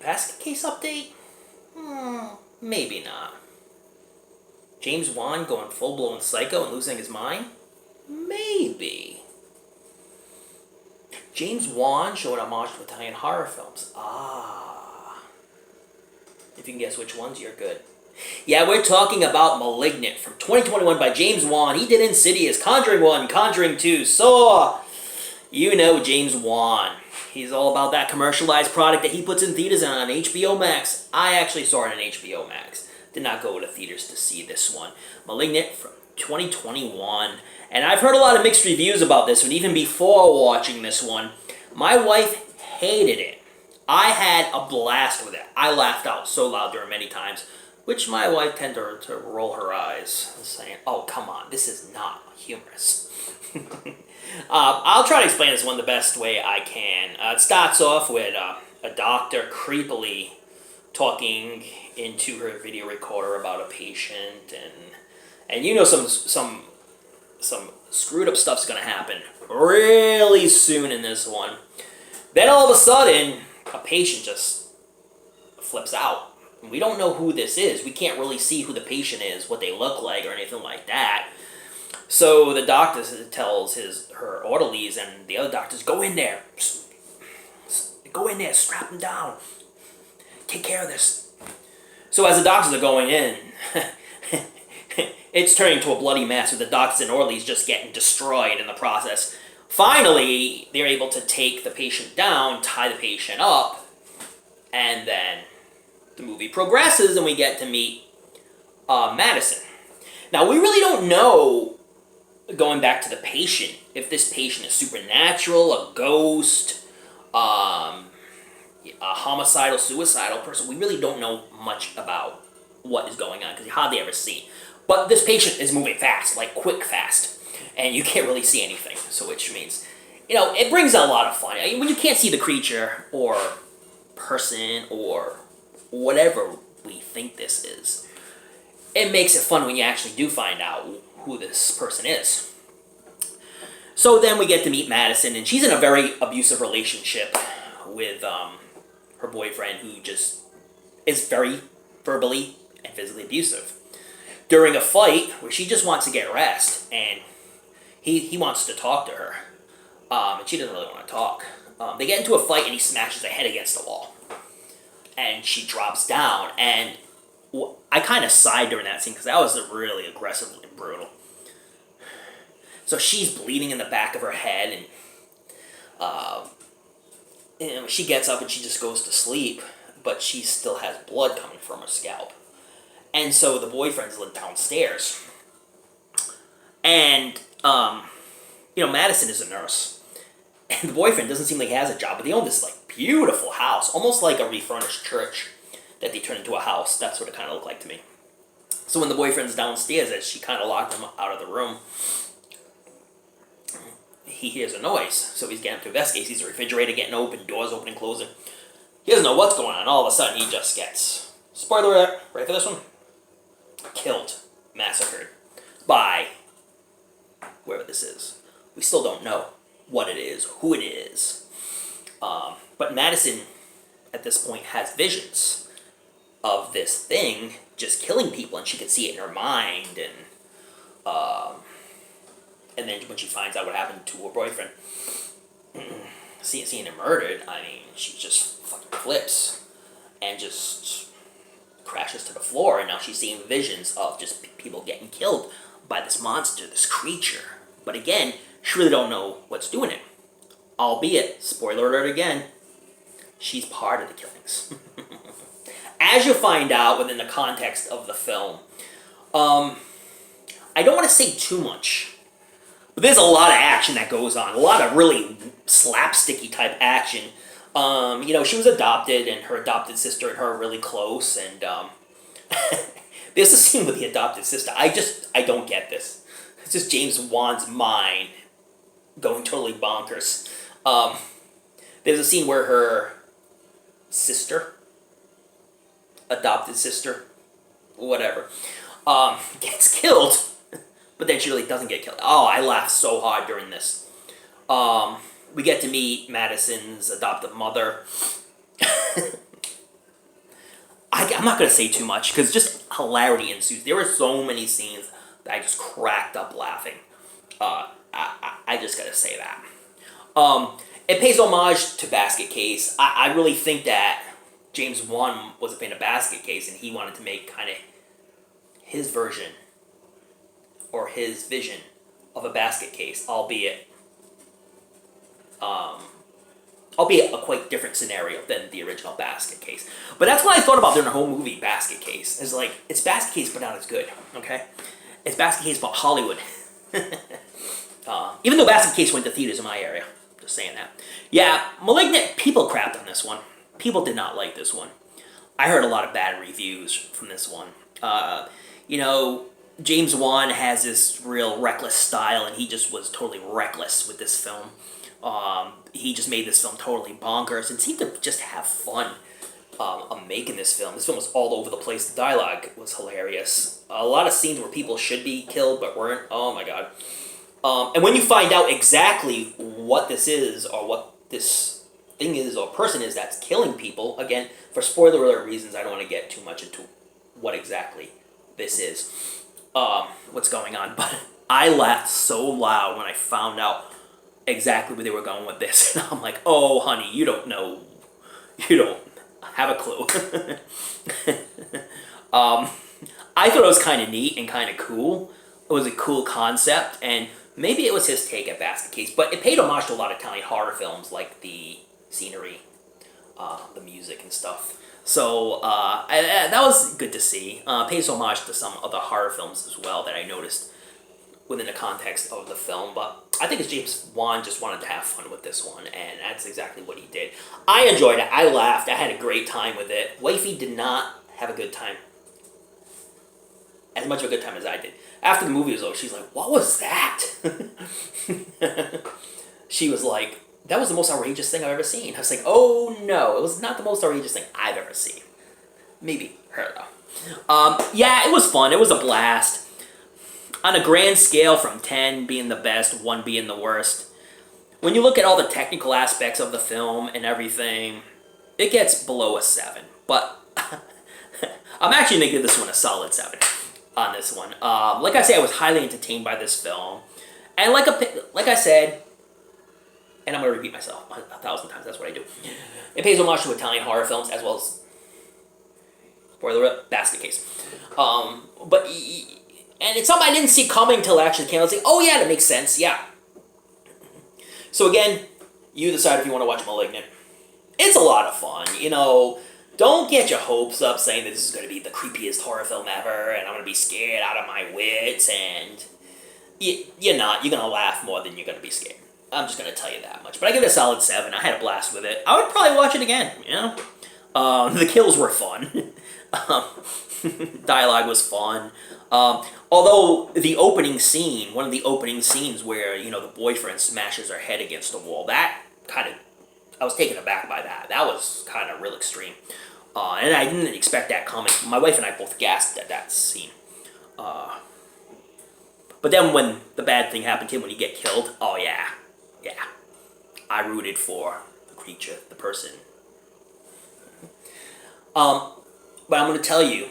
Basket case update? Maybe not. James Wan going full-blown psycho and losing his mind? Maybe. James Wan showing homage to Italian horror films. If you can guess which ones, you're good. Yeah, we're talking about Malignant from 2021 by James Wan. He did Insidious, Conjuring 1, Conjuring 2, Saw. You know James Wan. He's all about that commercialized product that he puts in theaters and on HBO Max. I actually saw it on HBO Max. Did not go to theaters to see this one. Malignant from 2021. And I've heard a lot of mixed reviews about this one, even before watching this one. My wife hated it. I had a blast with it. I laughed out so loud during many times, which my wife tended to roll her eyes, saying, "Oh, come on, this is not humorous." I'll try to explain this one the best way I can. It starts off with a doctor creepily talking into her video recorder about a patient, and you know some screwed up stuff's gonna happen really soon in this one. Then all of a sudden, a patient just flips out. We don't know who this is. We can't really see who the patient is, what they look like, or anything like that. So the doctor tells her orderlies and the other doctors, go in there, strap them down, take care of this. So as the doctors are going in, it's turning to a bloody mess with the doctors and orderlies just getting destroyed in the process. Finally, they're able to take the patient down, tie the patient up, and then the movie progresses and we get to meet Madison. Now, we really don't know, going back to the patient, if this patient is supernatural, a ghost, a homicidal, suicidal person. We really don't know much about what is going on because you hardly ever see. But this patient is moving fast, like quick fast, and you can't really see anything. So which means, it brings out a lot of fun. When you can't see the creature or person or whatever we think this is, it makes it fun when you actually do find out who this person is. So then we get to meet Madison, and she's in a very abusive relationship with her boyfriend, who just is very verbally and physically abusive. During a fight where she just wants to get rest, and he wants to talk to her, and she doesn't really want to talk. They get into a fight, and he smashes her head against the wall, and she drops down, and I kind of sighed during that scene because that was really aggressive and brutal. So she's bleeding in the back of her head, and she gets up and she just goes to sleep, but she still has blood coming from her scalp. And so the boyfriend's downstairs. And, Madison is a nurse. And the boyfriend doesn't seem like he has a job, but they own this, beautiful house, almost like a refurnished church that they turned into a house. That's what it kind of looked like to me. So when the boyfriend's downstairs, as she kind of locked him out of the room, he hears a noise. So he's getting up to investigate. He sees the refrigerator getting open, doors opening, closing. He doesn't know what's going on. All of a sudden, he just gets, spoiler alert, ready for this one? Killed, massacred by whoever this is. We still don't know what it is, who it is. But Madison, at this point, has visions of this thing just killing people, and she can see it in her mind, and then when she finds out what happened to her boyfriend, seeing him murdered, she just fucking flips and just crashes to the floor, and now she's seeing visions of just people getting killed by this monster, this creature. But again, she really don't know what's doing it. Albeit, spoiler alert again, she's part of the killings. As you find out within the context of the film, I don't want to say too much, but there's a lot of action that goes on, a lot of really slapsticky type action. She was adopted, and her adopted sister and her are really close, and there's a scene with the adopted sister. I don't get this. It's just James Wan's mind going totally bonkers. There's a scene where her sister, adopted sister, whatever, gets killed, but then she really doesn't get killed. Oh, I laughed so hard during this. We get to meet Madison's adoptive mother. I'm not going to say too much because just hilarity ensues. There were so many scenes that I just cracked up laughing. I just got to say that. It pays homage to Basket Case. I really think that James Wan was a fan of Basket Case, and he wanted to make kind of his version or his vision of a basket case, albeit a quite different scenario than the original Basket Case. But that's what I thought about during the whole movie, Basket Case. It's like, it's Basket Case, but not as good, okay? It's Basket Case about Hollywood. Even though Basket Case went to theaters in my area. Just saying that. Yeah, Malignant, people crapped on this one. People did not like this one. I heard a lot of bad reviews from this one. James Wan has this real reckless style, and he just was totally reckless with this film. He just made this film totally bonkers and seemed to just have fun making this film. This film was all over the place. The dialogue was hilarious. A lot of scenes where people should be killed but weren't. Oh my god. And when you find out exactly what this is, or what this thing is or person is that's killing people, again, for spoiler alert reasons, I don't want to get too much into what exactly this is, what's going on, but I laughed so loud when I found out exactly where they were going with this, and I'm like, oh honey, you don't know, you don't have a clue. I thought it was kind of neat and kind of cool. It was a cool concept, and maybe it was his take at Basket Case, but it paid homage to a lot of Italian horror films, like the scenery, the music and stuff. So that was good to see. Pays homage to some other horror films as well that I noticed within the context of the film. But I think it's James Wan just wanted to have fun with this one, and that's exactly what he did. I enjoyed it. I laughed. I had a great time with it. Wifey did not have a good time. As much of a good time as I did. After the movie was over, she's like, what was that? She was like, that was the most outrageous thing I've ever seen. I was like, oh no, it was not the most outrageous thing I've ever seen. Maybe her though. Yeah, it was fun. It was a blast. On a grand scale, from 10 being the best, 1 being the worst, when you look at all the technical aspects of the film and everything, it gets below a 7. But I'm actually going to give this one a solid 7 on this one. Like I say, I was highly entertained by this film. And like I said, and I'm going to repeat myself 1,000 times, that's what I do. It pays homage to Italian horror films as well as, spoiler alert, Basket Case. And it's something I didn't see coming till it actually came out. I was like, oh yeah, that makes sense, yeah. So again, you decide if you want to watch Malignant. It's a lot of fun, Don't get your hopes up saying that this is going to be the creepiest horror film ever, and I'm going to be scared out of my wits, and you're not. You're going to laugh more than you're going to be scared. I'm just going to tell you that much. But I give it a solid 7. I had a blast with it. I would probably watch it again, The kills were fun. Dialogue was fun. Although the opening scene, one of the opening scenes where, the boyfriend smashes her head against the wall, that kind of, I was taken aback by that. That was kind of real extreme. And I didn't expect that coming. My wife and I both gasped at that scene. But then when the bad thing happened to him, when he get killed, oh yeah. I rooted for the creature, the person. But I'm going to tell you,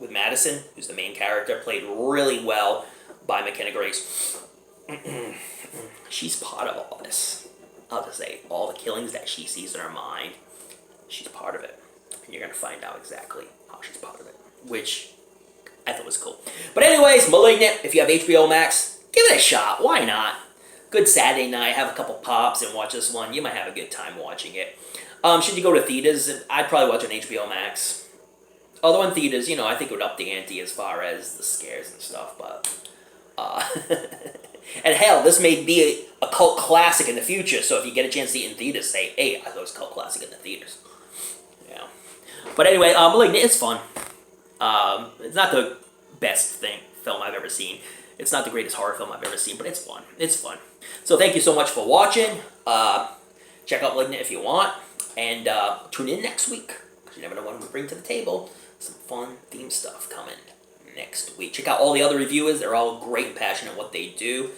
with Madison, who's the main character, played really well by McKenna Grace. She's part of all this. I'll just say, all the killings that she sees in her mind, she's part of it. And you're going to find out exactly how she's part of it, which I thought was cool. But anyways, Malignant, if you have HBO Max, give it a shot. Why not? Good Saturday night, have a couple pops and watch this one. You might have a good time watching it. Should you go to theaters, I'd probably watch on HBO Max. Although in theaters, I think it would up the ante as far as the scares and stuff, but... and hell, this may be a cult classic in the future, so if you get a chance to see it in theaters, say, hey, I thought it was a cult classic in the theaters. Yeah. But anyway, Malignant, it's fun. It's not the best film I've ever seen. It's not the greatest horror film I've ever seen, but it's fun. It's fun. So thank you so much for watching. Check out Malignant if you want. And tune in next week, because you never know what we bring to the table. Some fun theme stuff coming next week. Check out all the other reviewers. They're all great and passionate at what they do.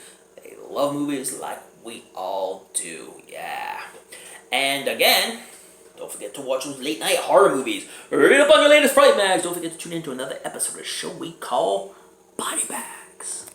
They love movies like we all do. Yeah. And again, Don't forget to watch those late night horror movies. Read up on your latest Fright Mags. Don't forget to tune in to another episode of a show we call Body Bags.